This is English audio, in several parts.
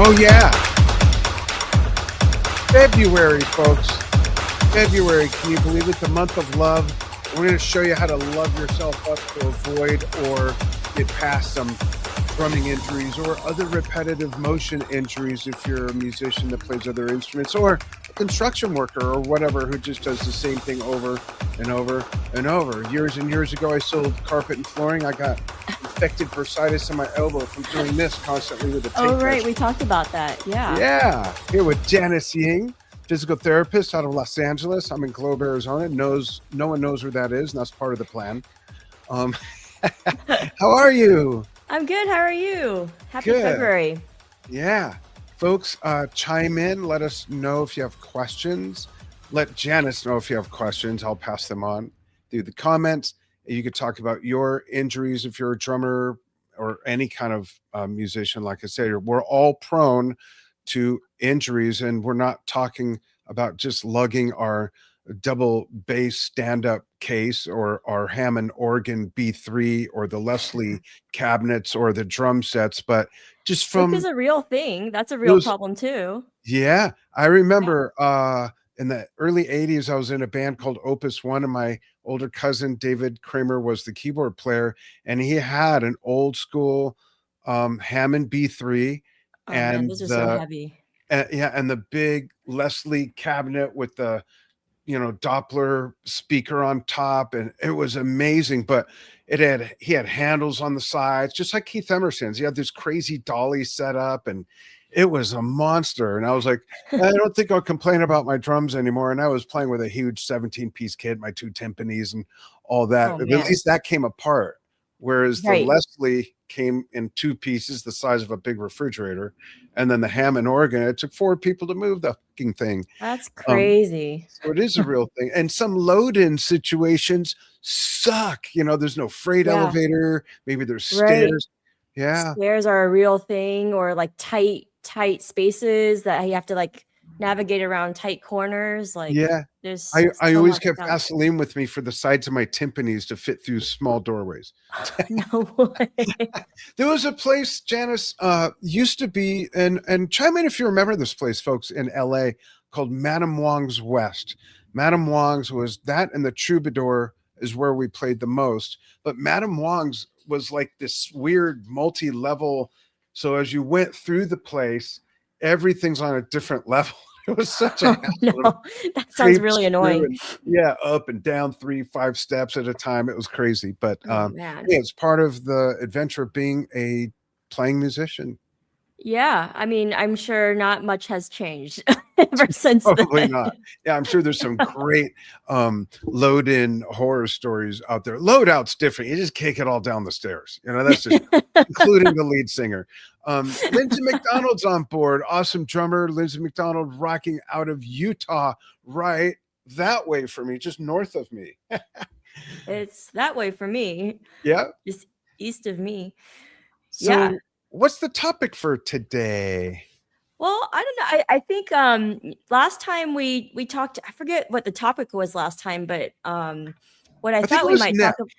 Oh, yeah. February, folks. February. Can you believe it? The month of love. We're going to show you how to love yourself up to avoid or get past some drumming injuries or other repetitive motion injuries if you're a musician that plays other instruments, or a construction worker or whatever who just does the same thing over and over and over. Years and years ago, I sold carpet and flooring. I got infected bursitis in my elbow from doing this constantly with a tape Oh, right. measure. We talked about that. Yeah. Yeah. Here with Janice Ying, physical therapist out of Los Angeles. I'm in Globe, Arizona. No one knows where that is, and that's part of the plan. How are you? I'm good. How are you? Happy Good. February. Yeah. Folks, chime in. Let us know if you have questions. Let Janice know if you have questions. I'll pass them on through the comments. You could talk about your injuries if you're a drummer or any kind of musician. Like I said, we're all prone to injuries, and we're not talking about just lugging our double bass stand-up case or our Hammond organ B3 or the Leslie cabinets or the drum sets, but just Which from is a real thing. That's a real those. problem too. Yeah, I remember in the early 80s, I was in a band called Opus One, and my older cousin David Kramer was the keyboard player, and he had an old school Hammond B3 Oh man, and those are so heavy. and the big Leslie cabinet with the Doppler speaker on top, and it was amazing. But he had handles on the sides, just like Keith Emerson's. He had this crazy dolly set up, and it was a monster. And I was like, I don't think I'll complain about my drums anymore. And I was playing with a huge 17-piece kit, my two timpanis and all that. Oh But man. at least that came apart. Whereas the Right. Leslie came in two pieces, the size of a big refrigerator. And then the Hammond organ, it took 4 people to move the fucking thing. That's crazy. So it is a real thing. And some load-in situations suck. There's no freight Yeah. elevator. Maybe there's Right. stairs. Yeah. Stairs are a real thing, or like tight spaces that you have to like navigate around tight corners. Like Yeah. there's I so always much kept stuff. Vaseline with me for the sides of my timpanis to fit through small doorways. No way. There was a place, Janice, used to be, and chime in if you remember this place, folks, in LA, called Madame Wong's West. Madame Wong's was that, and the Troubadour is where we played the most. But Madame Wong's was like this weird multi-level. So as you went through the place, everything's on a different level. It was such a Oh, no, that sounds really annoying. up and down 3-5 steps at a time. It was crazy, but Oh man. it's part of the adventure of being a playing musician. Yeah, I mean, I'm sure not much has changed ever since Probably then. not. Yeah, I'm sure there's some great load-in horror stories out there. Load-out's different. You just kick it all down the stairs. That's just including the lead singer. Lindsay McDonald's on board. Awesome drummer, Lindsay McDonald, rocking out of Utah, right that way for me, just north of me. It's that way for me. Yeah. Just east of me. So Yeah. what's the topic for today? Well, I don't know. I think last time we talked, I forget what the topic was last time, but what I thought we might talk about,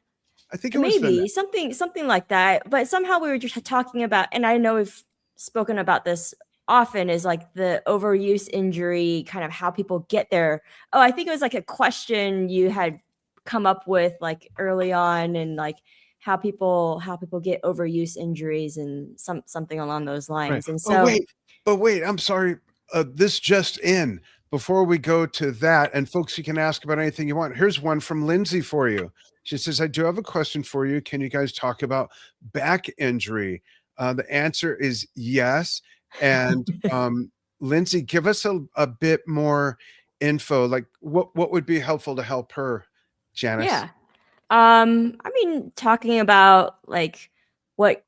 I think it was maybe something like that. But somehow we were just talking about, and I know we've spoken about this often, is like the overuse injury, kind of how people get there. Oh, I think it was like a question you had come up with like early on, and like how people get overuse injuries and something along those lines. Right. And so But wait, I'm sorry. This just in. Before we go to that, and folks, you can ask about anything you want. Here's one from Lindsay for you. She says, I do have a question for you. Can you guys talk about back injury? The answer is yes. And Lindsay, give us a bit more info. Like what would be helpful to help her, Janice? yeah. I mean, talking about like what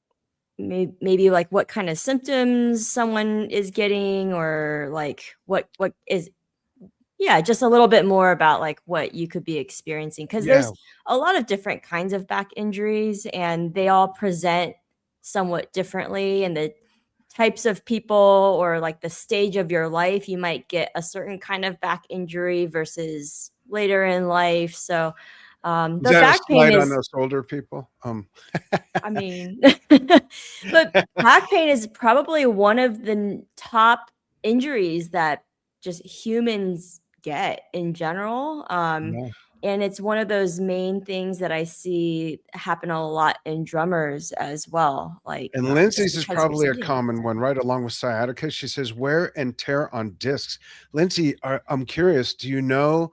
maybe like what kind of symptoms someone is getting, or like what is, yeah, just a little bit more about like what you could be experiencing, because there's a lot of different kinds of back injuries and they all present somewhat differently, and the types of people or like the stage of your life, you might get a certain kind of back injury versus later in life. So Is The that a back pain slight on is, us older people? I mean, but back pain is probably one of the top injuries that just humans get in general. Yeah. And it's one of those main things that I see happen a lot in drummers as well. Like, And just Lindsay's is because you're probably a sitting. common one, right along with sciatica. She says wear and tear on discs. Lindsay, I'm curious. Do you know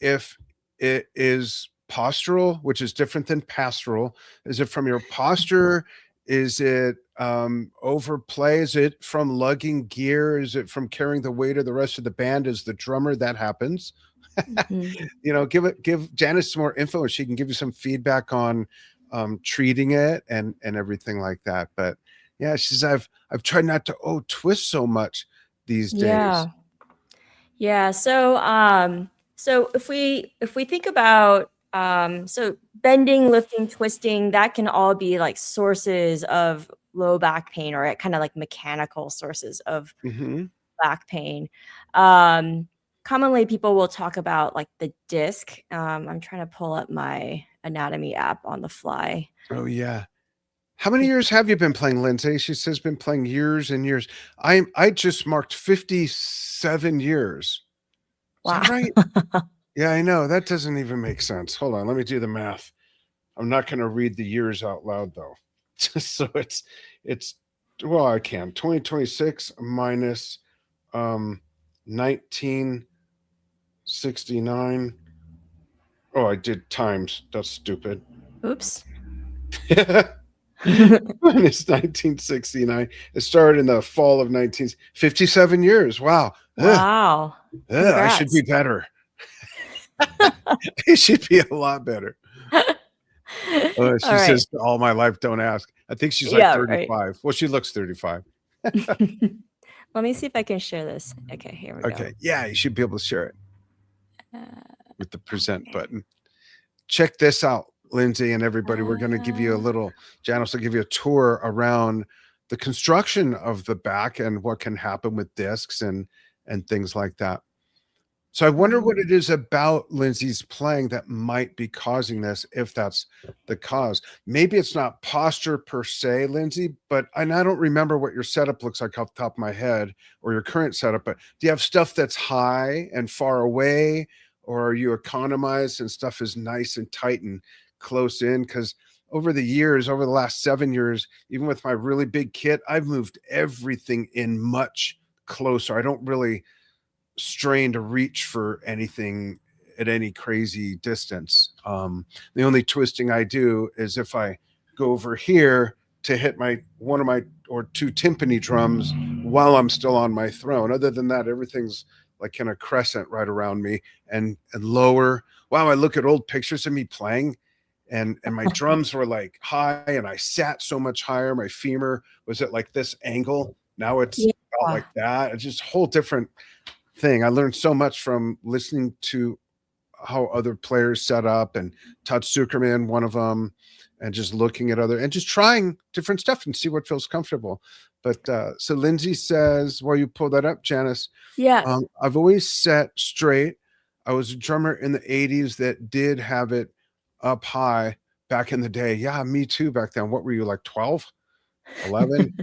if it is postural, which is different than pastoral? Is it from your posture? Is it overplay? Is it from lugging gear? Is it from carrying the weight of the rest of the band as the drummer? That happens. Mhm. Give Janice some more info, and she can give you some feedback on treating it and everything like that. But yeah, she says I've tried not to twist so much these days. Yeah. Yeah. So if we think about so bending, lifting, twisting, that can all be like sources of low back pain, or kind of like mechanical sources of Hmm. back pain. Commonly people will talk about like the disc. I'm trying to pull up my anatomy app on the fly. Oh yeah. How many years have you been playing, Lindsay? She says been playing years and years. I just marked 57 years. Is Wow. that right? Yeah, I know. That doesn't even make sense. Hold on, let me do the math. I'm not going to read the years out loud though. So it's well, I can. 2026 minus 1969. Oh, I did times. That's stupid. Oops. Minus 1969. It started in the fall of 1957 years. Wow. Wow. I should be Congrats. better. I should be a lot better. All She right. says all my life, don't ask. I think she's like Yeah, right. 35. Well, she looks 35. Let me see if I can share this. Okay, here we go. Okay. Yeah, you should be able to share it Uh, with the present button. Check this out, Lindsay and everybody. We're going to give you a little, Janice will give you a tour around the construction of the back and what can happen with discs and things like that. So I wonder what it is about Lindsay's playing that might be causing this, if that's the cause. Maybe it's not posture per se, Lindsay, but and I don't remember what your setup looks like off the top of my head, or your current setup, but do you have stuff that's high and far away, or are you economized and stuff is nice and tight and close in? Because over the years, over the last 7 years, even with my really big kit, I've moved everything in much closer. I don't really strain to reach for anything at any crazy distance. The only twisting I do is if I go over here to hit one of my or two timpani drums while I'm still on my throne. Other than that, everything's like in a crescent right around me and lower. Wow, I look at old pictures of me playing, and my drums were like high, and I sat so much higher. My femur was at like this angle. Now it's about yeah. like that. It's just a whole different thing. I learned so much from listening to how other players set up, and Todd Zuckerman, one of them, and just looking at other and just trying different stuff and see what feels comfortable. But so Lindsay says, while you pull that up, Janice, Yeah. I've always sat straight. I was a drummer in the 80s that did have it up high back in the day. Yeah, me too back then. What were you, like 12, 11?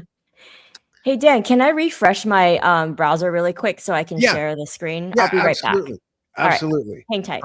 Hey, Dan, can I refresh my browser really quick so I can Yeah. share the screen? I'll Yeah, be right back. absolutely. All right. Absolutely. Hang tight.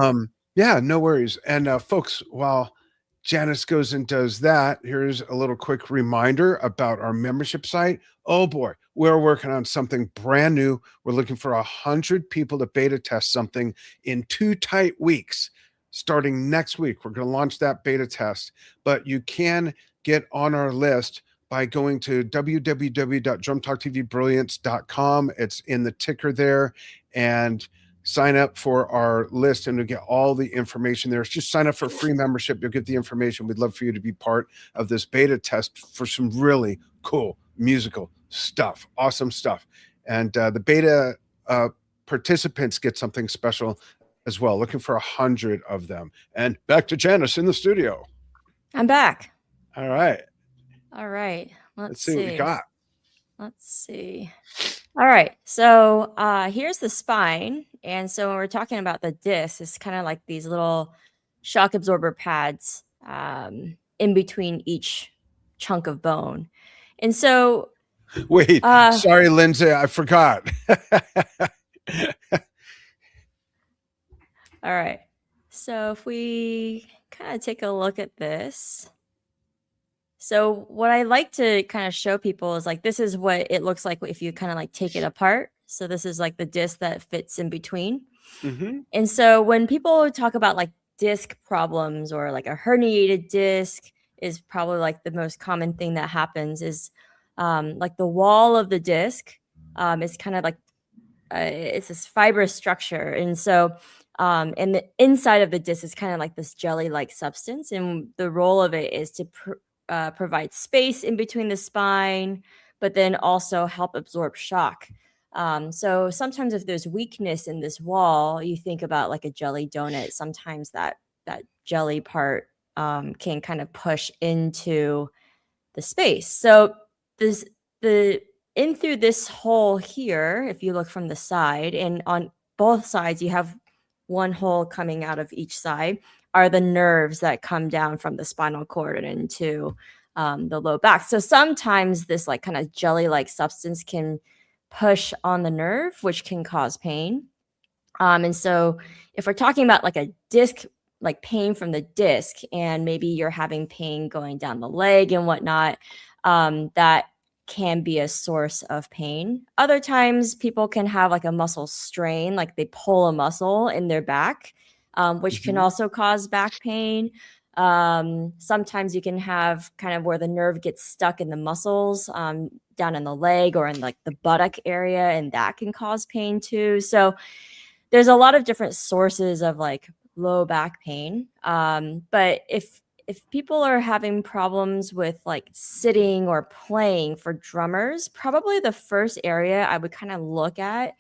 Yeah, no worries. And folks, while Janice goes and does that, here's a little quick reminder about our membership site. Oh boy, we're working on something brand new. We're looking for 100 people to beta test something in 2 tight weeks. Starting next week, we're going to launch that beta test. But you can get on our list by going to www.drumtalktvbrilliance.com. It's in the ticker there, and sign up for our list, and you'll get all the information there. It's just sign up for a free membership. You'll get the information. We'd love for you to be part of this beta test for some really cool musical stuff, awesome stuff. And the beta participants get something special as well. Looking for 100 of them. And back to Janice in the studio. I'm back. All right. All right. Let's see what we got. Let's see. All right. So here's the spine. And so when we're talking about the disc, it's kind of like these little shock absorber pads in between each chunk of bone. And so, Wait, sorry, Lindsay, I forgot. all right. So if we kind of take a look at this. So what I like to kind of show people is like, this is what it looks like if you kind of like take it apart. So this is like the disc that fits in between. Mm-hmm. And so when people talk about like disc problems or like a herniated disc is probably like the most common thing that happens is like the wall of the disc is kind of like it's this fibrous structure. And so and the inside of the disc is kind of like this jelly-like substance. And the role of it is to provide space in between the spine, but then also help absorb shock. So sometimes if there's weakness in this wall, you think about like a jelly donut. Sometimes that jelly part can kind of push into the space. So the in through this hole here, if you look from the side, and on both sides you have one hole coming out of each side, are the nerves that come down from the spinal cord and into the low back. So sometimes this like kind of jelly-like substance can push on the nerve, which can cause pain. And so if we're talking about like a disc, like pain from the disc, and maybe you're having pain going down the leg and whatnot, that can be a source of pain. Other times people can have like a muscle strain, like they pull a muscle in their back, which can also cause back pain. Sometimes you can have kind of where the nerve gets stuck in the muscles down in the leg or in like the buttock area, and that can cause pain too. So there's a lot of different sources of like low back pain. But if people are having problems with like sitting or playing for drummers, probably the first area I would kind of look at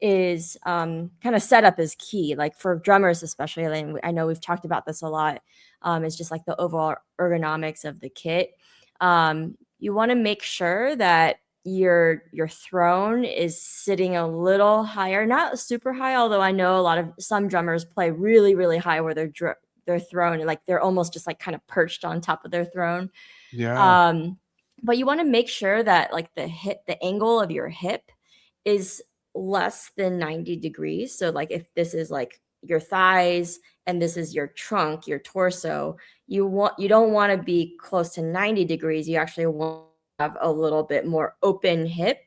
is kind of setup is key. Like for drummers, especially, and I know we've talked about this a lot. It's just like the overall ergonomics of the kit. You want to make sure that your throne is sitting a little higher, not super high, although I know a lot of some drummers play really, really high where their throne, like they're almost just like kind of perched on top of their throne. Yeah. But you want to make sure that like the angle of your hip is less than 90 degrees. So like if this is like your thighs and this is your trunk, your torso, you don't want to be close to 90 degrees. You actually want to have a little bit more open hip.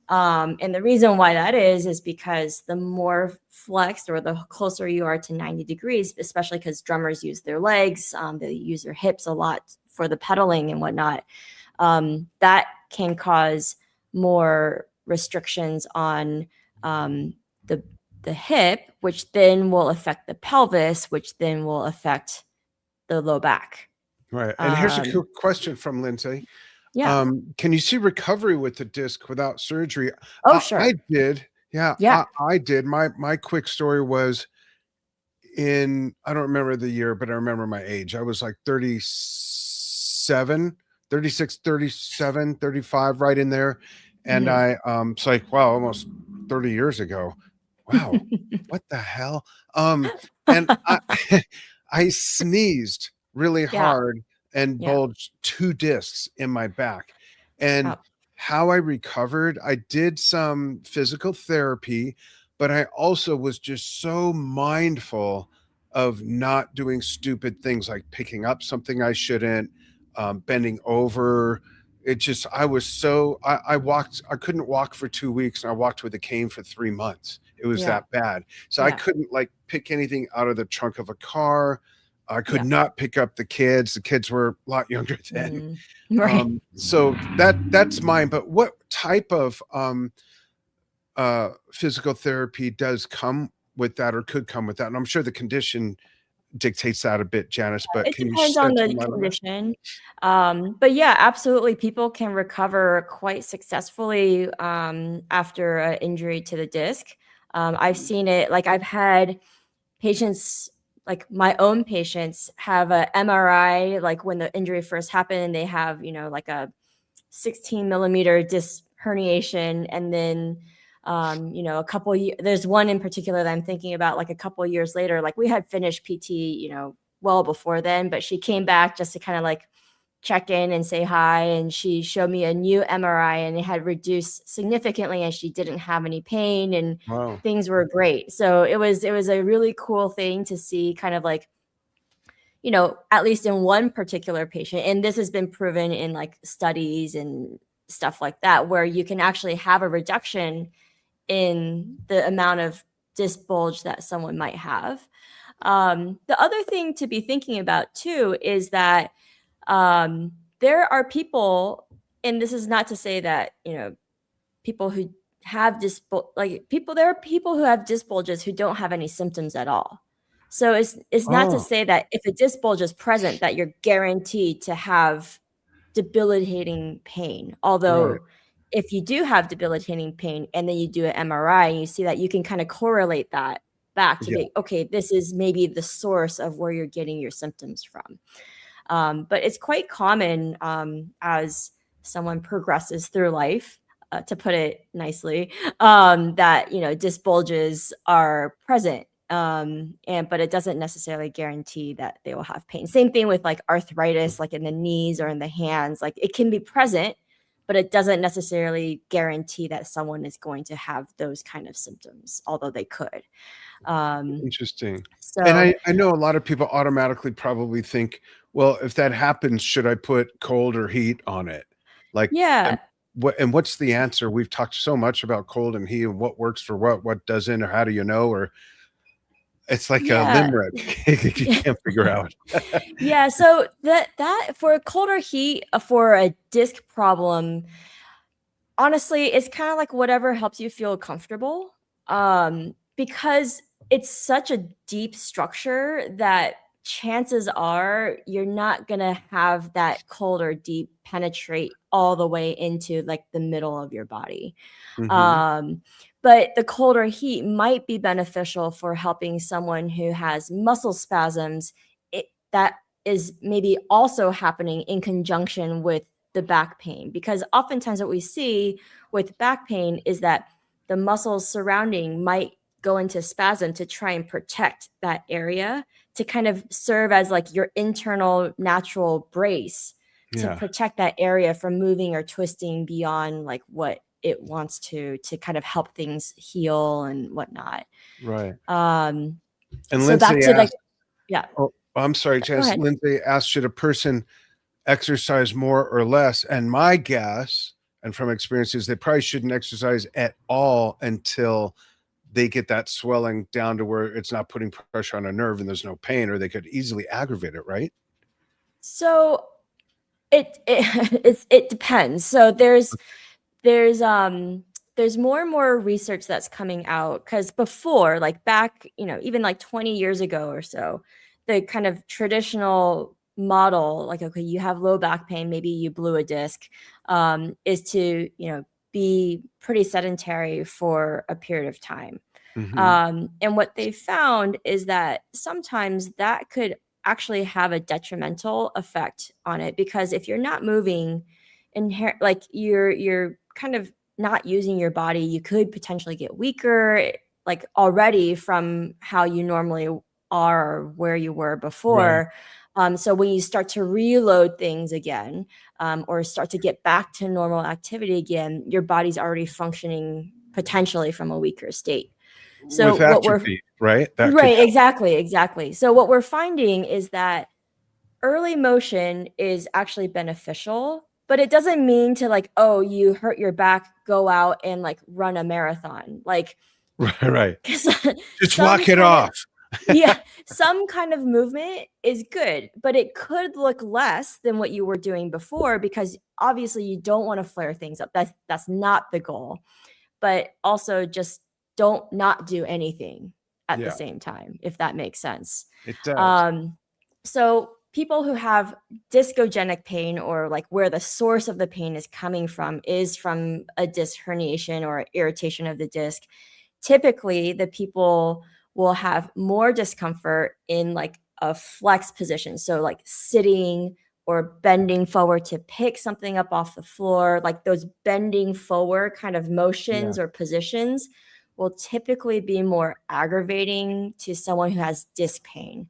And the reason why that is because the more flexed or the closer you are to 90 degrees, especially because drummers use their legs, they use their hips a lot for the pedaling and whatnot, that can cause more restrictions on the hip, which then will affect the pelvis, which then will affect the low back. Right. And here's a quick question from Lindsay. Yeah. Can you see recovery with the disc without surgery? Oh, sure. I did. Yeah. Yeah. I did. My quick story was I don't remember the year, but I remember my age. I was like 36, 37, 35, right in there. And it's like, wow, almost 30 years ago. Wow. What the hell? And I sneezed really hard and bulged 2 discs in my back. And how I recovered, I did some physical therapy, but I also was just so mindful of not doing stupid things like picking up something I shouldn't, bending over. I couldn't walk for 2 weeks, and I walked with a cane for 3 months. It was that bad. So I couldn't like pick anything out of the trunk of a car. I could not pick up the kids. The kids were a lot younger then. Right. So that's mine. But what type of physical therapy does come with that or could come with that? And I'm sure the condition dictates that a bit, Janice, but It can you depends on shed the some light on that? condition. But yeah, absolutely. People can recover quite successfully after an injury to the disc. I've seen it, like I've had patients, like my own patients have a MRI, like when the injury first happened, they have, like a 16 millimeter disc herniation. And then A couple there's one in particular that I'm thinking about, like a couple of years later, like we had finished PT, well before then, but she came back just to kind of like check in and say hi. And she showed me a new MRI and it had reduced significantly and she didn't have any pain and Wow. things were great. So it was a really cool thing to see, kind of like, at least in one particular patient. And this has been proven in like studies and stuff like that, where you can actually have a reduction in the amount of disc bulge that someone might have. The other thing to be thinking about too is that there are people, and this is not to say that, people who have there are people who have disc bulges who don't have any symptoms at all. So it's not to Oh, say that if a disc bulge is present that you're guaranteed to have debilitating pain. right. Although if you do have debilitating pain and then you do an MRI and you see that, you can kind of correlate that back to Yeah. be, okay, this is maybe the source of where you're getting your symptoms from. But it's quite common as someone progresses through life, to put it nicely, that disc bulges are present, but it doesn't necessarily guarantee that they will have pain. Same thing with like arthritis, like in the knees or in the hands. Like it can be present, but it doesn't necessarily guarantee that someone is going to have those kind of symptoms, although they could. Interesting. And So I know a lot of people automatically probably think, well, if that happens, should I put cold or heat on it? Like, yeah, and what's the answer? We've talked so much about cold and heat and what works for what doesn't, or how do you know? Or it's like a yeah. limerick you can't figure out. Yeah, so that for a colder heat, for a disc problem, honestly, it's kind of like whatever helps you feel comfortable. Because it's such a deep structure that chances are you're not gonna have that cold or deep penetrate all the way into like the middle of your body. Mhm. Um, but the colder heat might be beneficial for helping someone who has muscle spasms. That is maybe also happening in conjunction with the back pain, because oftentimes what we see with back pain is that the muscles surrounding might go into spasm to try and protect that area, to kind of serve as like your internal natural brace to Yeah, protect that area from moving or twisting beyond like what it wants to kind of help things heal and whatnot. right. Um, And so back Lindsay to like, asked, yeah, oh, I'm sorry, go Chance. ahead. Lindsay asked, should a person exercise more or less? And my guess, and from experience, is they probably shouldn't exercise at all until they get that swelling down to where it's not putting pressure on a nerve and there's no pain, or they could easily aggravate it, right? So it depends. So there's more and more research that's coming out, because before, like back, even like 20 years ago or so, the kind of traditional model, like, okay, you have low back pain, maybe you blew a disc, is to, be pretty sedentary for a period of time. Mhm. And what they found is that sometimes that could actually have a detrimental effect on it, because if you're not moving, like you're kind of not using your body, you could potentially get weaker, like already from how you normally are or where you were Right. before. So when you start to reload things again, or start to get back to normal activity again, your body's already functioning potentially from a weaker state. So With atrophy, right? That could right, happen. exactly. So what we're finding is that early motion is actually beneficial, but it doesn't mean to like, oh, you hurt your back, go out and like run a marathon. Like, Right, right. 'cause Just some walk it kind of off. yeah, some kind of movement is good, but it could look less than what you were doing before, because obviously you don't want to flare things up. That's not the goal. But also just don't not do anything at the Yeah, same time, if that makes sense. it does. Um, so people who have discogenic pain, or like where the source of the pain is coming from is from a disc herniation or irritation of the disc, typically the people will have more discomfort in like a flex position. So like sitting or bending forward to pick something up off the floor, like those bending forward kind of motions or positions will typically be more aggravating to someone who has disc pain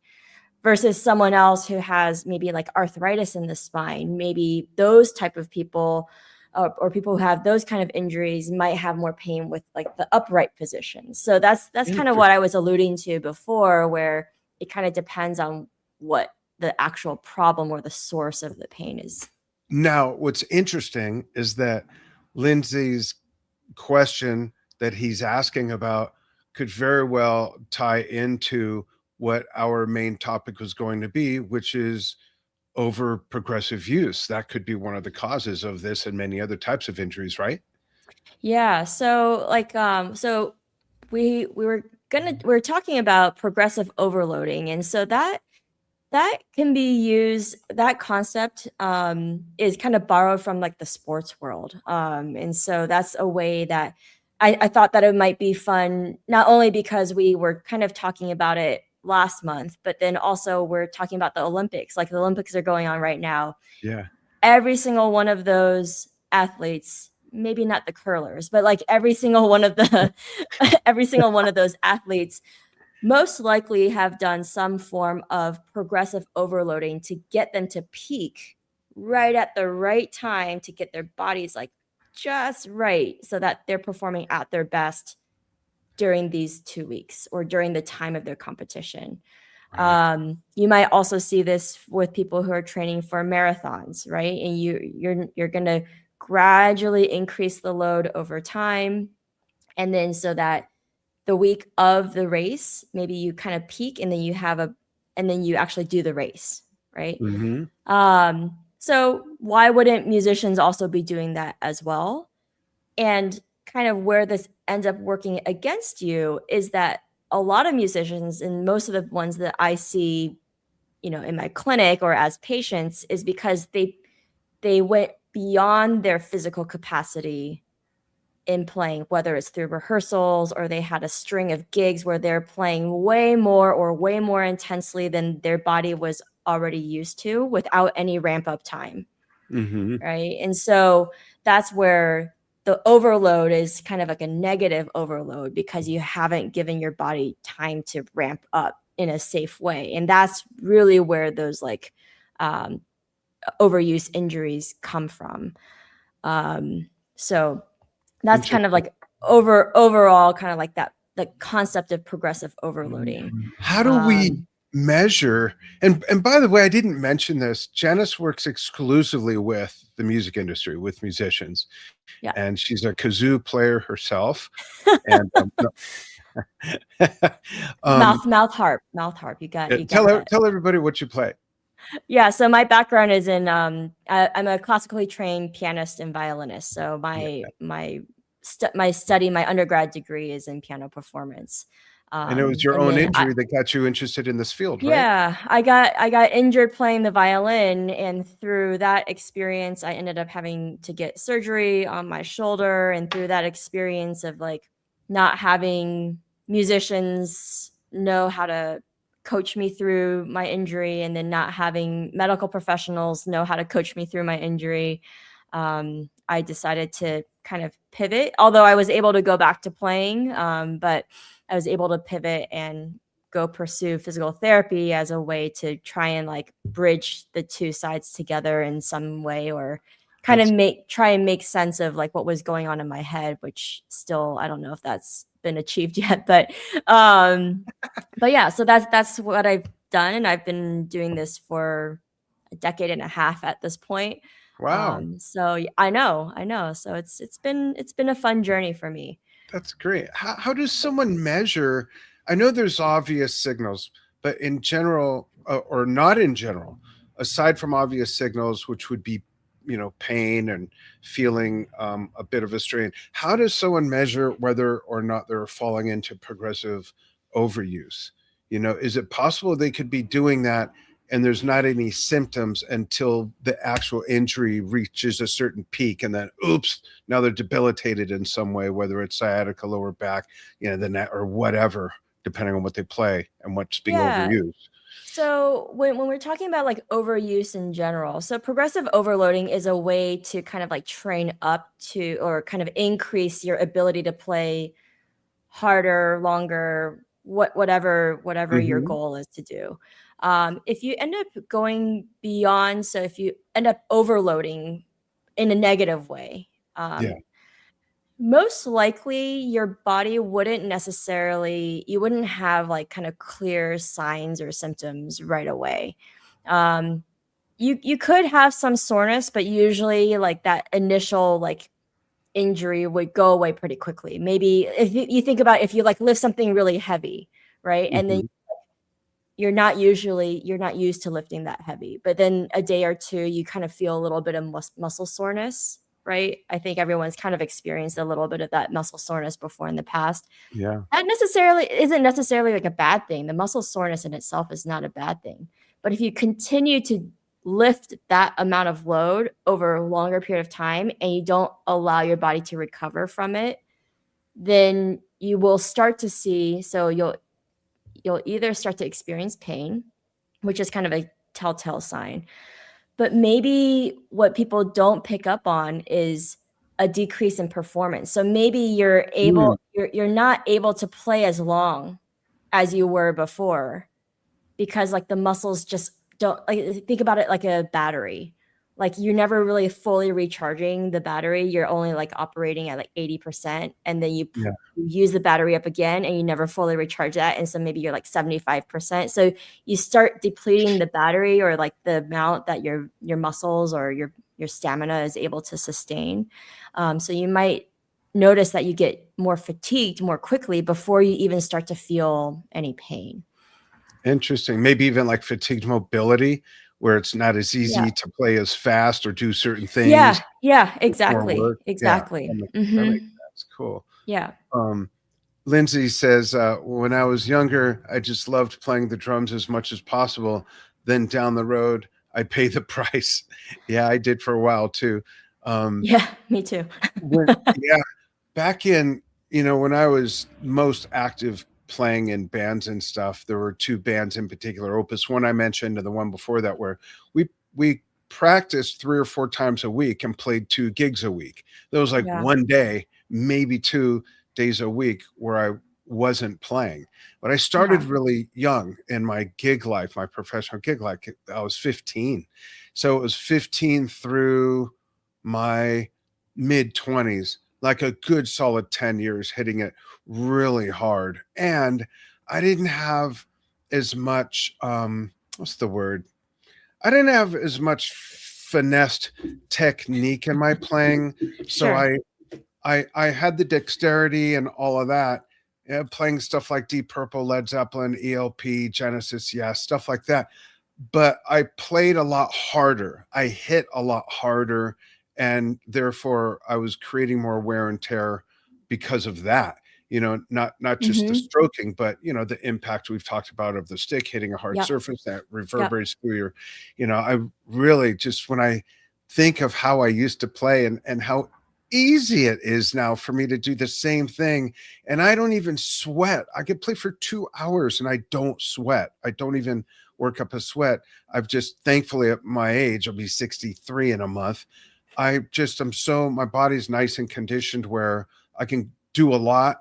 versus someone else who has maybe like arthritis in the spine. Maybe those type of people or people who have those kind of injuries might have more pain with like the upright position. So that's kind of what I was alluding to before, where it kind of depends on what the actual problem or the source of the pain is. Now, what's interesting is that Lindsay's question that he's asking about could very well tie into what our main topic was going to be, which is over progressive use. That could be one of the causes of this and many other types of injuries, right? Yeah. So like, so we were talking about progressive overloading. And so that can be used, that concept is kind of borrowed from like the sports world. And so that's a way that I thought that it might be fun, not only because we were kind of talking about it last month, but then also we're talking about the Olympics. Like the Olympics are going on right now. Yeah. Every single one of those athletes, maybe not the curlers, but like every single one of the every single one of those athletes most likely have done some form of progressive overloading to get them to peak right at the right time to get their bodies like just right so that they're performing at their best during these 2 weeks or during the time of their competition. Right. You might also see this with people who are training for marathons, right? And you're going to gradually increase the load over time. And then so that the week of the race, maybe you kind of peak and then you actually do the race, right? Mm-hmm. So why wouldn't musicians also be doing that as well? And kind of where this ends up working against you is that a lot of musicians, and most of the ones that I see, in my clinic or as patients, is because they went beyond their physical capacity in playing, whether it's through rehearsals or they had a string of gigs where they're playing way more intensely than their body was already used to without any ramp up time. Mm-hmm. Right. And so that's where the overload is kind of like a negative overload because you haven't given your body time to ramp up in a safe way. And that's really where those like overuse injuries come from. So that's kind of like overall kind of like that, the concept of progressive overloading. How do we measure? And by the way, I didn't mention this. Janice works exclusively with the music industry, with musicians. Yeah. And she's a kazoo player herself. And mouth harp. You got tell everybody what you play. Yeah, so my background is in I'm a classically trained pianist and violinist. So my undergrad degree is in piano performance. And it was your own injury that got you interested in this field, right? Yeah, I got injured playing the violin, and through that experience, I ended up having to get surgery on my shoulder. And through that experience of like not having musicians know how to coach me through my injury, and then not having medical professionals know how to coach me through my injury, I decided to kind of pivot. Although I was able to go back to playing, but I was able to pivot and go pursue physical therapy as a way to try and like bridge the two sides together in some way, or kind of try and make sense of like what was going on in my head, which still, I don't know if that's been achieved yet, but yeah, so that's what I've done. And I've been doing this for a decade and a half at this point. Wow. So I know. So it's been a fun journey for me. That's great. How does someone measure? I know there's obvious signals, but in general, or not in general, aside from obvious signals, which would be, pain and feeling a bit of a strain, how does someone measure whether or not they're falling into progressive overuse? Is it possible they could be doing that and there's not any symptoms until the actual injury reaches a certain peak, and then oops, now they're debilitated in some way, whether it's sciatica, lower back, the neck, or whatever, depending on what they play and what's being overused? So when we're talking about like overuse in general, so progressive overloading is a way to kind of like train up to or kind of increase your ability to play harder, longer, whatever your Hmm. goal is to do. If you end up going beyond, so if you end up overloading in a negative way, Yeah. most likely your body wouldn't necessarily, you wouldn't have like kind of clear signs or symptoms right away. Um, you could have some soreness, but usually like that initial like injury would go away pretty quickly. Maybe if you think about if you like lift something really heavy, right? And then Hmm. you're not used to lifting that heavy, but then a day or two you kind of feel a little bit of muscle soreness, right? I think everyone's kind of experienced a little bit of that muscle soreness before in the past. Yeah. That necessarily isn't necessarily like a bad thing. The muscle soreness in itself is not a bad thing. But if you continue to lift that amount of load over a longer period of time and you don't allow your body to recover from it, then you will start to see, so you'll either start to experience pain, which is kind of a telltale sign. But maybe what people don't pick up on is a decrease in performance. So maybe Mm. you're not able to play as long as you were before because like the muscles just don't, like think about it like a battery. Like you're never really fully recharging the battery. You're only like operating at like 80%, and then Yeah. you use the battery up again and you never fully recharge that. And so maybe you're like 75%. So you start depleting the battery or like the amount that your muscles or your stamina is able to sustain. So you might notice that you get more fatigued more quickly before you even start to feel any pain. Interesting. Maybe even like fatigued mobility, where it's not as Yeah. easy to play as fast or do certain things, Yeah, yeah, with more exactly, work. Yeah, exactly. that makes Mhm. sense. Cool. Yeah. Um, Lindsay says, when I was younger, I just loved playing the drums as much as possible. Then down the road, I pay the price. Yeah, I did for a while too. Um, Yeah, me too. yeah, back in, when I was most active playing in bands and stuff, there were two bands in particular, Opus One I mentioned, and the one before that, where we practiced 3 or 4 times a week and played 2 gigs a week. There was like Yeah, one day, maybe 2 days a week where I wasn't playing. But I started yeah, really young in my gig life, my professional gig life. I was 15. So it was 15 through my mid 20s, like a good solid 10 years hitting it really hard. And I didn't have as much, what's the word? I didn't have as much finessed technique in my playing. So sure. I had the dexterity and all of that, playing stuff like Deep Purple, Led Zeppelin, ELP, Genesis, yeah, stuff like that. But I played a lot harder. I hit a lot harder, and therefore I was creating more wear and tear because of that. Not just the Mhm. stroking, but the impact we've talked about of the stick hitting a hard Yep, surface that yep. reverberates through your, I really just, when I think of how I used to play and how easy it is now for me to do the same thing, and I don't even sweat. I could play for 2 hours and I don't sweat. I don't even work up a sweat. I've just, thankfully, at my age, I'll be 63 in a month. I'm so, my body's nice and conditioned where I can do a lot,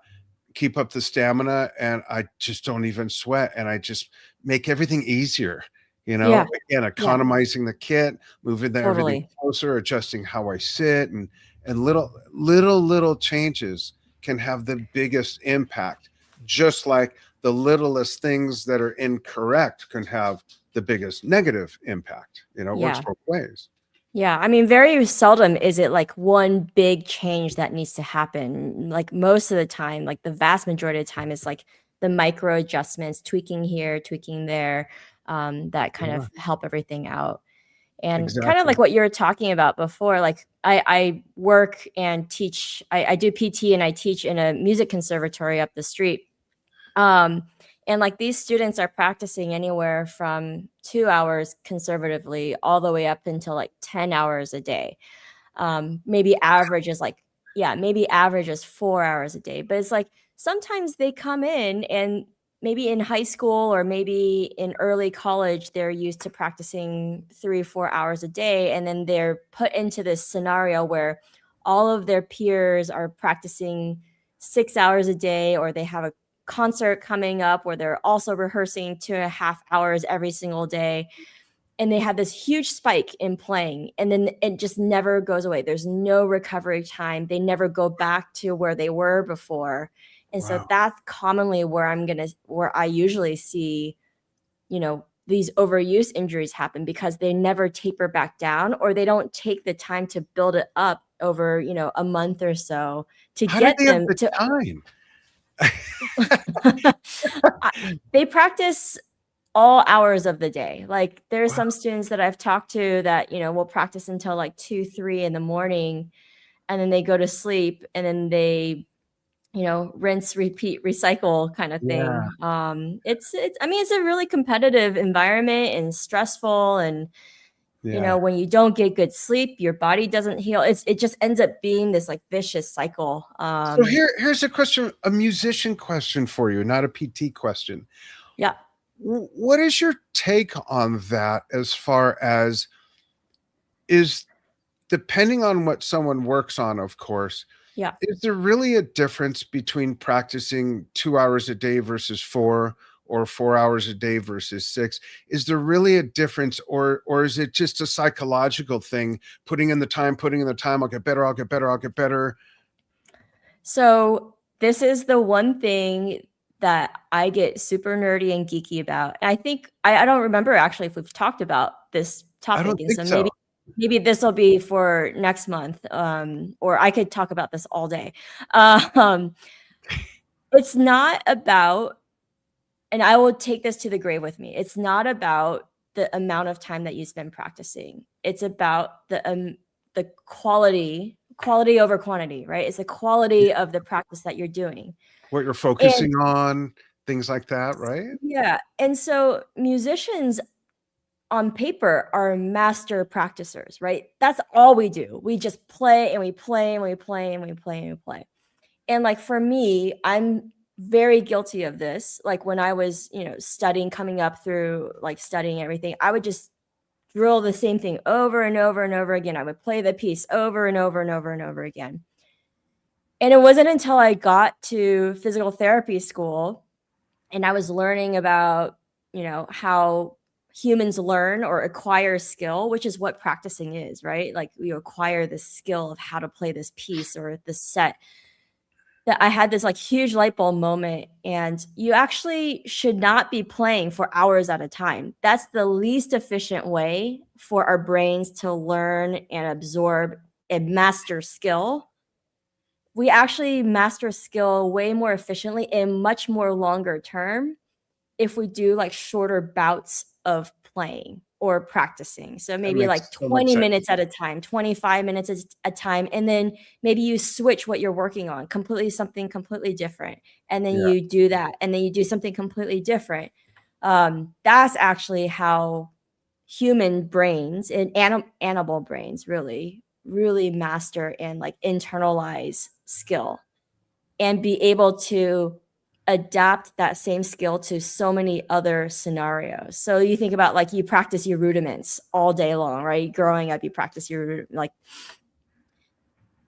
keep up the stamina, and I just don't even sweat, and I just make everything easier. Yeah, Again, yeah, economizing the kit, moving everything totally. closer, adjusting how I sit, and little changes can have the biggest impact. Just like the littlest things that are incorrect can have the biggest negative impact. It works Yeah. both ways. Yeah, I mean, very seldom is it like one big change that needs to happen. Like most of the time, like the vast majority of the time is like the micro adjustments, tweaking here, tweaking there, that kind Yeah, of help everything out. And kind of exactly. like what you were talking about before, like I work and teach, I do PT and I teach in a music conservatory up the street. Um, and like these students are practicing anywhere from 2 hours conservatively all the way up until like 10 hours a day. Maybe average is like, yeah, maybe average is 4 hours a day. But it's like sometimes they come in and maybe in high school or maybe in early college, they're used to practicing 3 or 4 hours a day. And then they're put into this scenario where all of their peers are practicing 6 hours a day, or they have a concert coming up where they're also rehearsing 2.5 hours every single day. And they have this huge spike in playing, and then it just never goes away. There's no recovery time. They never go back to where they were before. And so Wow. that's commonly where I usually see, these overuse injuries happen, because they never taper back down, or they don't take the time to build it up over, a month or so to How do get they have them the to time? they practice all hours of the day. Like, there are Wow. some students that I've talked to that, will practice until like 2, 3 in the morning, and then they go to sleep, and then they, rinse, repeat, recycle kind of Yeah. thing. I mean, it's a really competitive environment and stressful. And, Yeah. when you don't get good sleep, your body doesn't heal. It just ends up being this like vicious cycle. So here's a question, a musician question for you, not a PT question. Yeah. What is your take on that, as far as, is depending on what someone works on, of course, Yeah. is there really a difference between practicing 2 hours a day versus 4, or 4 hours a day versus 6? Is there really a difference, or is it just a psychological thing? Putting in the time, I'll get better, I'll get better, I'll get better. So this is the one thing that I get super nerdy and geeky about. And I think I don't remember actually if we've talked about this I topic. don't And think so so. maybe this will be for next month. Or I could talk about this all day. Um, it's not about, and I will take this to the grave with me. It's not about the amount of time that you spend practicing. It's about the quality over quantity, right? It's the quality of the practice that you're doing. What you're And focusing on, things like that, right? yeah, and so musicians on paper are master practicers, right? That's all we do. We just play and we play and we play and we play and we play. And like for me, I'm very guilty of this. Like when I was, studying, coming up through like studying everything, I would just drill the same thing over and over and over again. I would play the piece over and over and over and over again. And it wasn't until I got to physical therapy school and I was learning about, how humans learn or acquire skill, which is what practicing is, right? Like you acquire this skill of how to play this piece or this set, that I had this like huge light bulb moment. And you actually should not be playing for hours at a time. That's the least efficient way for our brains to learn and absorb and master skill. We actually master skill way more efficiently and much more longer term if we do like shorter bouts of playing or practicing. So That maybe like makes so much 20 sense. minutes at a time, 25 minutes at a time. And then maybe you switch what you're working on, something completely different. And then Yeah. you do that. And then you do something completely different. That's actually how human brains and animal brains really, really master and like internalize skill and be able to adapt that same skill to so many other scenarios. So you think about like you practice your rudiments all day long, right? Growing up, you practice like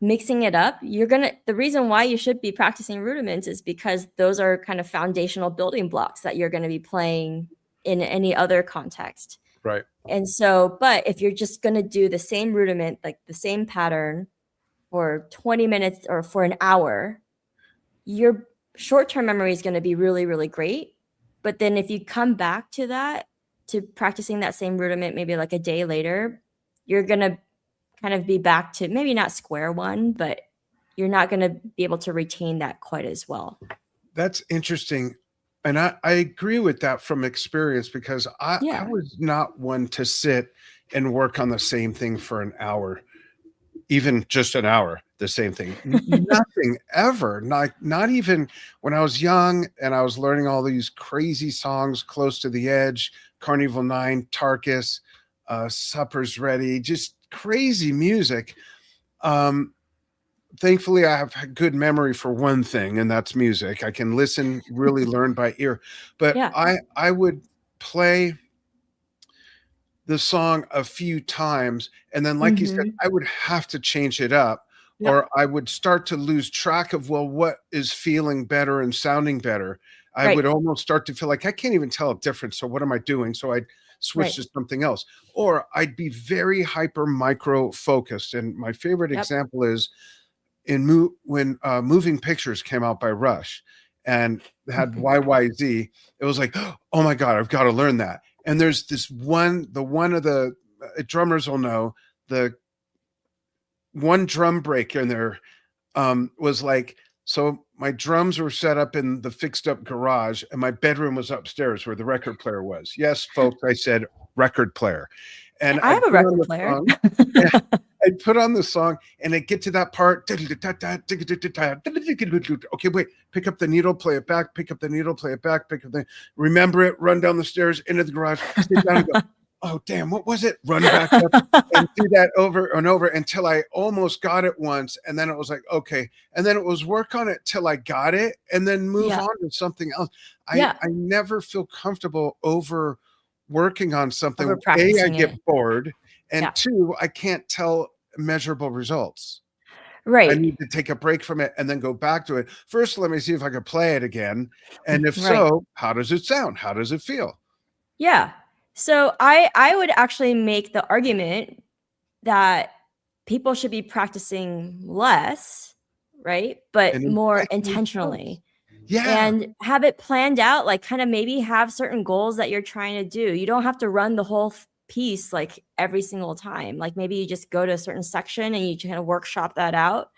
mixing it up. The reason why you should be practicing rudiments is because those are kind of foundational building blocks that you're going to be playing in any other context. Right. And so, but if you're just going to do the same rudiment, like the same pattern for 20 minutes or for an hour, your short-term memory is going to be really, really great. But then if you come back to practicing that same rudiment, maybe like a day later, you're going to kind of be back to maybe not square one, but you're not going to be able to retain that quite as well. That's interesting. And I agree with that from experience, because I Yeah. was not one to sit and work on the same thing for an hour, even just an hour, the same thing. Nothing ever. Not even when I was young and I was learning all these crazy songs, Close to the Edge, Carnival 9, Tarkus, Supper's Ready, just crazy music. thankfully I have good memory for one thing, and that's music. I can listen, really learn by ear. But Yeah. I would play the song a few times, and then, like you said, Mhm. I would have to change it up, Yep. or I would start to lose track of, well, what is feeling better and sounding better. I Right. would almost start to feel like I can't even tell a difference. So what am I doing? So I'd switch Right. to something else, or I'd be very hyper micro focused. And my favorite Yep. example is when Moving Pictures came out by Rush and had YYZ. It was like, oh my god, I've got to learn that. And there's this one of the drummers will know, the one drum break in there was like, so my drums were set up in the fixed up garage and my bedroom was upstairs where the record player was. Yes, folks, I said record player. And I I'd have a put on record the player. song. I'd put on the song and I'd get to that part. Okay, wait, pick up the needle, play it back, pick up the needle, play it back, pick up the, remember it, run down the stairs, into the garage, sit down and go, oh, damn, what was it? Run back up and do that over and over until I almost got it once. And then it was like, okay. And then it was work on it till I got it and then move Yeah. on to something else. Yeah. I never feel comfortable over working on something. Over A, I practicing get it. bored. And Yeah. two, I can't tell measurable results. I Right. need to take a break from it and then go back to it. First, let me see if I could play it again. And if Right. so, how does it sound? How does it feel? Yeah. So I would actually make the argument that people should be practicing less, right? But And more intentionally intentionally. yeah. And have it planned out, like kind of maybe have certain goals that you're trying to do. You don't have to run the whole piece like every single time. Like maybe you just go to a certain section and you kind of workshop that out.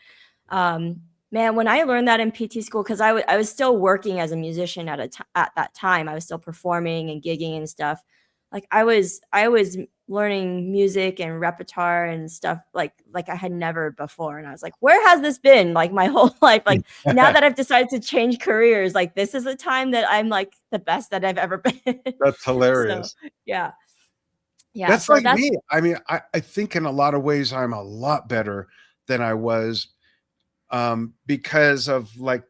Man, when I learned that in PT school, because I was still working as a musician at that time, I was still performing and gigging and stuff. Like I was learning music and repertoire and stuff like I had never before, and I was like, where has this been like my whole life? Like now that I've decided to change careers, like this is a time that I'm like the best that I've ever been. That's So hilarious. yeah, yeah. That's So like that's me. I mean, I think in a lot of ways I'm a lot better than I was because of like,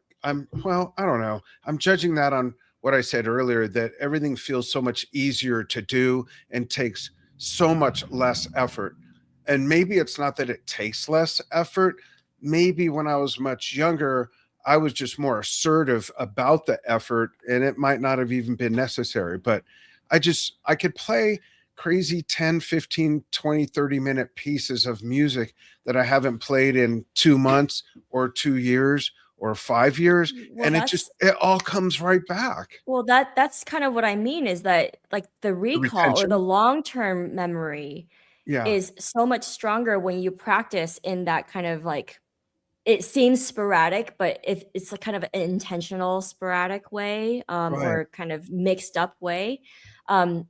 well, I don't know. I'm judging that on what I said earlier, that everything feels so much easier to do and takes so much less effort. And maybe it's not that it takes less effort. Maybe when I was much younger, I was just more assertive about the effort and it might not have even been necessary. But I could play crazy 10, 15, 20, 30-minute pieces of music that I haven't played in 2 months or 2 years or 5 years. well, And that's it all comes right back. Well, that's kind of what I mean is that, like, the The recall or the retention. long-term memory Yeah. is so much stronger when you practice in that kind of, like it seems sporadic, but if it's a kind of an intentional sporadic way, Right. or kind of mixed up way,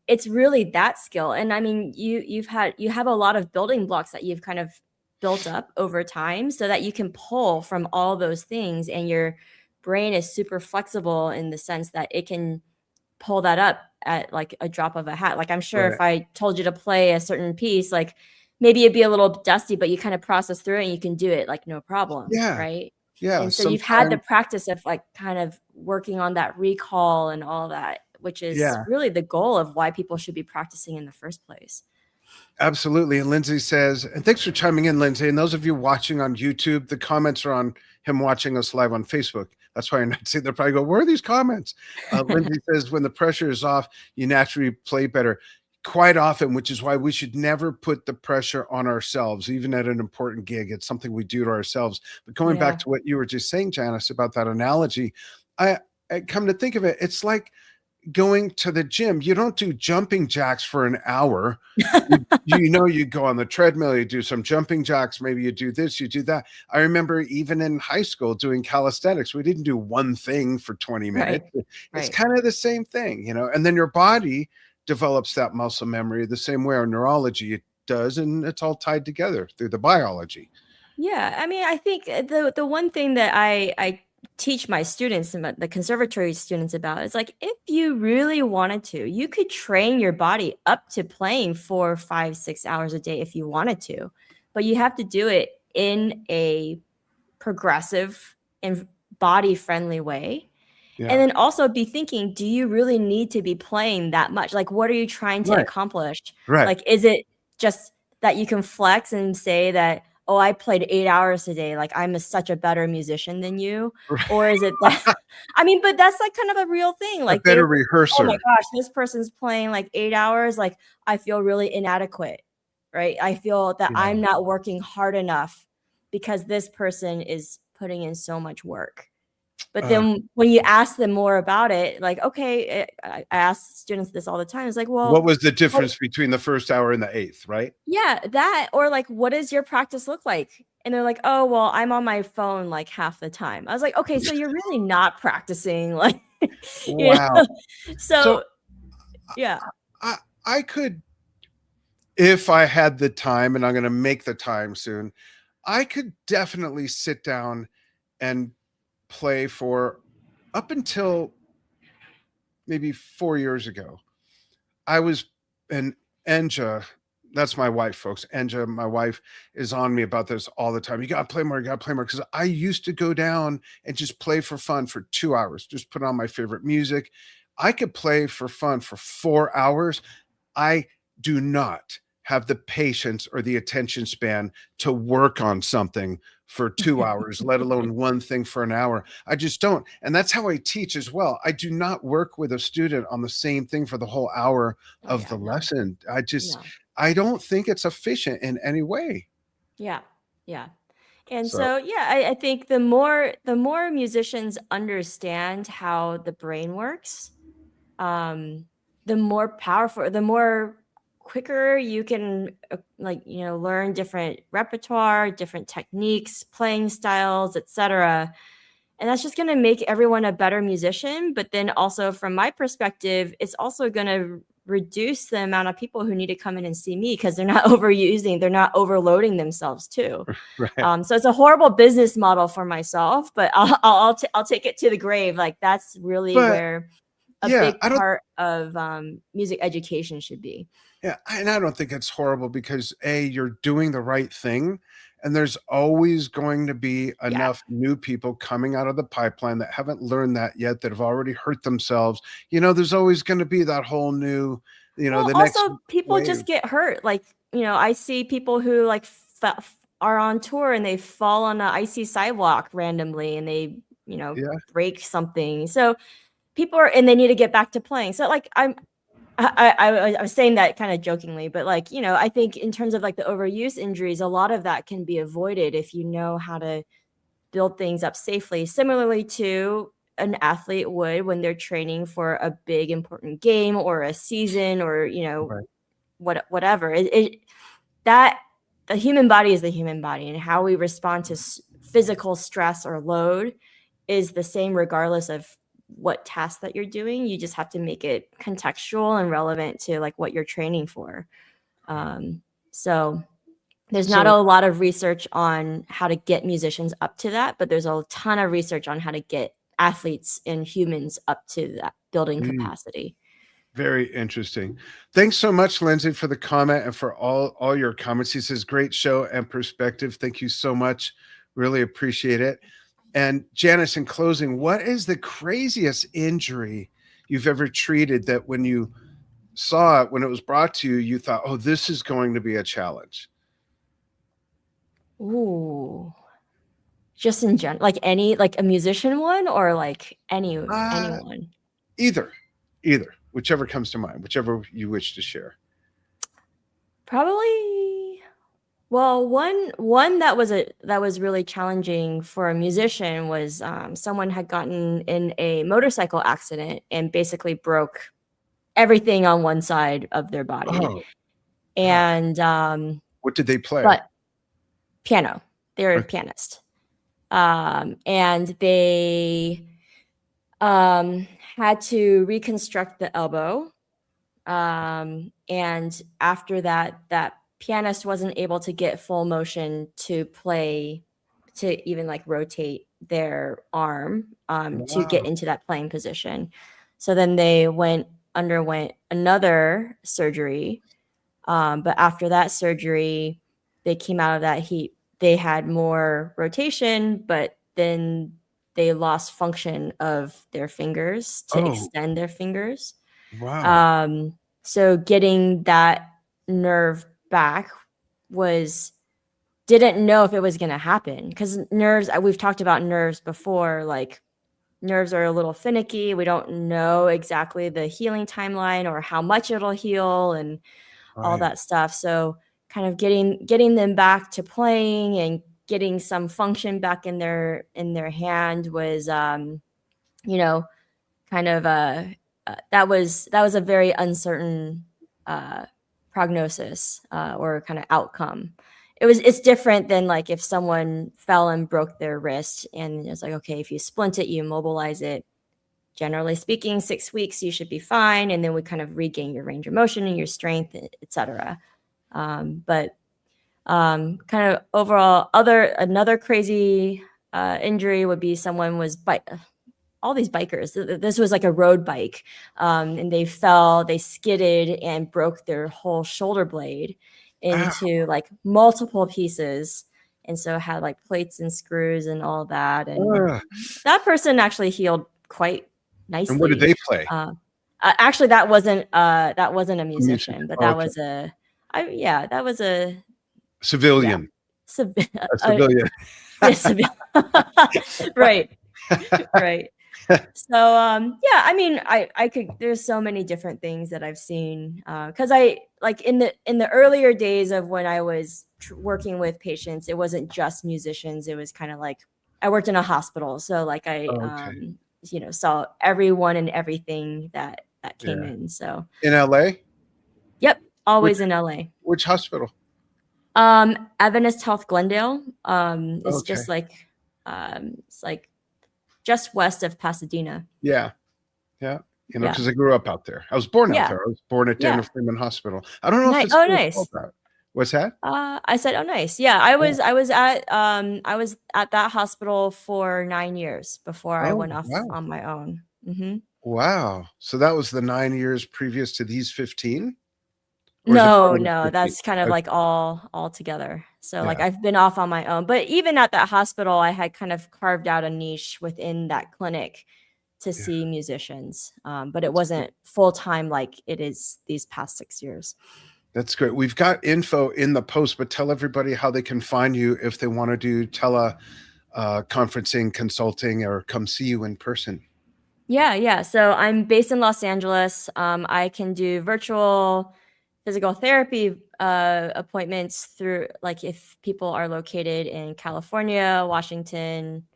it's really that skill, and I mean, you have a lot of building blocks that you've kind of built up over time so that you can pull from all those things, and your brain is super flexible in the sense that it can pull that up at like a drop of a hat. Like I'm sure Right. if I told you to play a certain piece, like maybe it'd be a little dusty, but you kind of process through it and you can do it like no problem, Yeah. right? Yeah. And so you've had the Sometimes. practice of like kind of working on that recall and all that, which is Yeah. really the goal of why people should be practicing in the first place. Absolutely. And Lindsay says, and thanks for chiming in, Lindsay. And those of you watching on YouTube, the comments are on him watching us live on Facebook. That's why you're not seeing. They'll probably go, where are these comments? Lindsay says, when the pressure is off, you naturally play better. Quite often, which is why we should never put the pressure on ourselves, even at an important gig. It's something we do to ourselves. But going back Yeah. to what you were just saying, Janice, about that analogy, I come to think of it, it's like going to the gym. You don't do jumping jacks for an hour. You go on the treadmill, you do some jumping jacks, maybe you do this, you do that. I remember even in high school doing calisthenics, we didn't do one thing for 20 minutes. Right. It's Right. kind of the same thing, and then your body develops that muscle memory the same way our neurology does, and it's all tied together through the biology. Yeah, I mean, I think the one thing that I teach my students and the conservatory students about is like if you really wanted to, you could train your body up to playing 4, 5, 6 hours a day if you wanted to, but you have to do it in a progressive and body friendly way. Yeah. And then also be thinking, do you really need to be playing that much? Like, what are you trying to Right. accomplish? Right. Like, is it just that you can flex and say that, oh, I played 8 hours today, like I'm such a better musician than you? Right. Or is it that, I mean, but that's like kind of a real thing. A Like, better oh rehearser. my gosh, this person's playing like 8 hours. Like, I feel really inadequate, right? I feel that Yeah. I'm not working hard enough because this person is putting in so much work. But then when you ask them more about it, like, okay, I ask students this all the time. It's like, well, what was the difference between the first hour and the 8th, right? yeah, that, or like, what does your practice look like? And they're like, oh, well, I'm on my phone like half the time. I was like, okay, so you're really not practicing, like, Wow. So yeah. I could, if I had the time, and I'm going to make the time soon, I could definitely sit down and play for up until maybe 4 years ago. I was an Enja. That's my wife, folks. Enja, my wife, is on me about this all the time. You got to play more. You got to play more. Because I used to go down and just play for fun for 2 hours. Just put on my favorite music. I could play for fun for 4 hours. I do not have the patience or the attention span to work on something for 2 hours, let alone one thing for an hour. I just don't. And that's how I teach as well. I do not work with a student on the same thing for the whole hour of the lesson. I don't think it's efficient in any way. Yeah. And so yeah, I think the more musicians understand how the brain works, the more powerful, the more quicker you can learn different repertoire, different techniques, playing styles, etc. And that's just going to make everyone a better musician. But then also from my perspective, it's also going to reduce the amount of people who need to come in and see me because they're not they're not overloading themselves too. Right. So it's a horrible business model for myself, but I'll take it to the grave. Like that's really where a big part of music education should be. Yeah, and I don't think it's horrible because you're doing the right thing, and there's always going to be enough new people coming out of the pipeline that haven't learned that yet, that have already hurt themselves. There's always going to be that whole new, the next also people wave. just get hurt. Like, I see people who like are on tour and they fall on an icy sidewalk randomly and they, break something. So people and they need to get back to playing. So like I was saying that kind of jokingly, but like, I think in terms of like the overuse injuries, a lot of that can be avoided if you know how to build things up safely, similarly to an athlete would when they're training for a big important game or a season or, whatever. That the human body is the human body, and how we respond to physical stress or load is the same regardless of what task that you're doing. You just have to make it contextual and relevant to like what you're training for. So there's not a lot of research on how to get musicians up to that, but there's a ton of research on how to get athletes and humans up to that building capacity. Very interesting. Thanks so much, Lindsay, for the comment and for all your comments. He says, great show and perspective. Thank you so much. Really appreciate it. And Janice, in closing, what is the craziest injury you've ever treated that when you saw it, when it was brought to you, you thought, oh, this is going to be a challenge? Ooh, just in general, like a musician one or like anyone? Either, whichever comes to mind, whichever you wish to share. Probably. Well, one that was really challenging for a musician was someone had gotten in a motorcycle accident and basically broke everything on one side of their body. Oh, and what did they play? But piano. They were a pianist. And they had to reconstruct the elbow. And after that pianist wasn't able to get full motion to play, to even like rotate their arm to get into that playing position. So then they underwent another surgery. But after that surgery, they came out of that they had more rotation, but then they lost function of their fingers to Oh, extend their fingers. wow. So getting that nerve back didn't know if it was going to happen, because nerves, we've talked about nerves before, like nerves are a little finicky. We don't know exactly the healing timeline or how much it'll heal and all Right. that stuff. So kind of getting them back to playing and getting some function back in their hand was, you know, kind of that was a very uncertain prognosis or kind of outcome. It's different than like if someone fell and broke their wrist, and it's like, okay, if you splint it, you immobilize it. Generally speaking, 6 weeks, you should be fine. And then we kind of regain your range of motion and your strength, etc. But kind of overall, another crazy injury would be someone was all these bikers. This was like a road bike, and they fell, they skidded and broke their whole shoulder blade into like multiple pieces. And so had like plates and screws and all that. And Ah. that person actually healed quite And what did nicely. they play? Actually, that wasn't a musician, Music. but Oh, that okay. was that was a Civilian. A civilian. right. Right. So yeah, I mean, I could, there's so many different things that I've seen, because I like in the earlier days of when I was working with patients, it wasn't just musicians. It was kind of like I worked in a hospital, so like I Okay. saw everyone and everything that came in. So In LA? yep, always in LA. Which hospital? Adventist Health Glendale. It's Okay. just like it's like just west of Pasadena. Yeah. Yeah. You know, Yeah. because I grew up out there. I was born out Yeah. there. I was born at Yeah. Dana Freeman Hospital. I don't know if it's Oh, still nice. called that. What's that? I said, oh, nice. Yeah, I was at that hospital for 9 years before I Oh, went off wow. on my own. Mm-hmm. Wow. So that was the 9 years previous to these 15? Or is it No, part of the no, 15? that's kind of Okay. like all together. So like Yeah. I've been off on my own, but even at that hospital, I had kind of carved out a niche within that clinic to Yeah. see musicians, but it wasn't full time like it is these past 6 years. That's great. We've got info in the post, but tell everybody how they can find you if they want to do conferencing, consulting, or come see you in person. Yeah. So I'm based in Los Angeles. I can do virtual physical therapy appointments through, like, if people are located in California, Washington,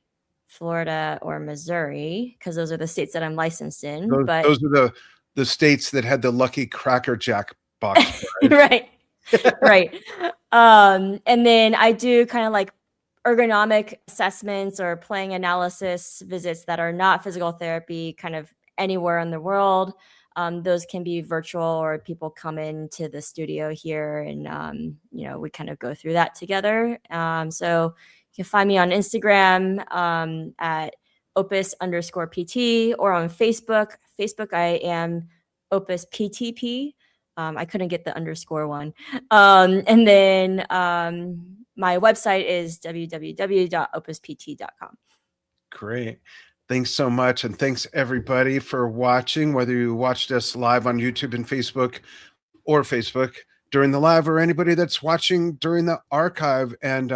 Florida, or Missouri, because those are the states that I'm licensed in. But Those are the states that had the lucky Cracker Jack box right. Right. And then I do kind of like ergonomic assessments or playing analysis visits that are not physical therapy, kind of anywhere in the world. Those can be virtual, or people come into the studio here and, we kind of go through that together. So you can find me on Instagram at opus_PT, or on Facebook. I am Opus PTP. I couldn't get the underscore one. And then my website is www.opuspt.com. Great. Thanks so much. And thanks everybody for watching, whether you watched us live on YouTube and Facebook, or Facebook during the live, or anybody that's watching during the archive. And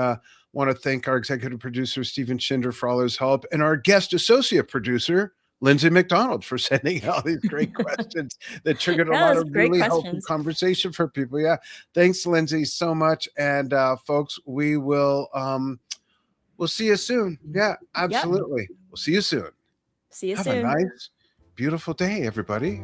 want to thank our executive producer, Stephen Shinder, for all his help, and our guest associate producer, Lindsay McDonald, for sending all these great questions that triggered a lot of really helpful conversation for people. Yeah. Thanks, Lindsay, so much. And folks, we'll see you soon. Yeah, absolutely. Yep. We'll see you soon. See you Have soon. a nice, beautiful day, everybody.